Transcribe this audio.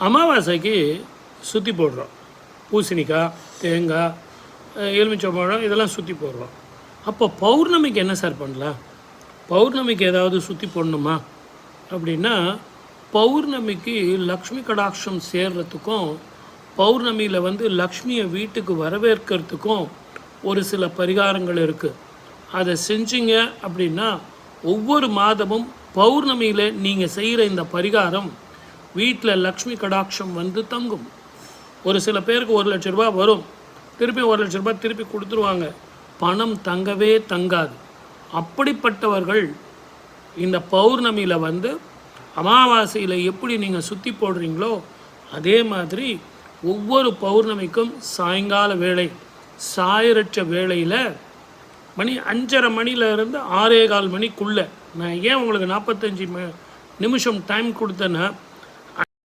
அமாவாசைக்கு சுற்றி போடுறோம். பூசணிக்காய், தேங்காய், எலுமிச்சம்பழம் இதெல்லாம் சுற்றி போடுறோம். அப்போ பௌர்ணமிக்கு என்ன சார் பண்ணலாம்? பௌர்ணமிக்கு ஏதாவது சுற்றி போடணுமா அப்படின்னா, பௌர்ணமிக்கு லக்ஷ்மி கடாட்சம் சேர்றதுக்கும் பௌர்ணமியில் லக்ஷ்மியை வீட்டுக்கு வரவேற்கிறதுக்கும் ஒரு சில பரிகாரங்கள் இருக்குது. அதை செஞ்சீங்க அப்படின்னா ஒவ்வொரு மாதமும் பௌர்ணமியில் நீங்கள் செய்கிற இந்த பரிகாரம் வீட்டில் லக்ஷ்மி கடாட்சம் தங்கும். ஒரு சில பேருக்கு 1 லட்ச ரூபா வரும், திருப்பி 1 லட்ச ரூபா திருப்பி கொடுத்துருவாங்க, பணம் தங்கவே தங்காது. அப்படிப்பட்டவர்கள் இந்த பௌர்ணமியில் அமாவாசையில் எப்படி நீங்கள் சுற்றி போடுறீங்களோ அதே மாதிரி ஒவ்வொரு பௌர்ணமிக்கும் சாயங்கால வேளை சாயரட்ச வேளையில் மணி 5:30 மணிலேருந்து 6:15 மணிக்குள்ளே, நான் ஏன் உங்களுக்கு 45 நிமிஷம் டைம் கொடுத்தேன்னா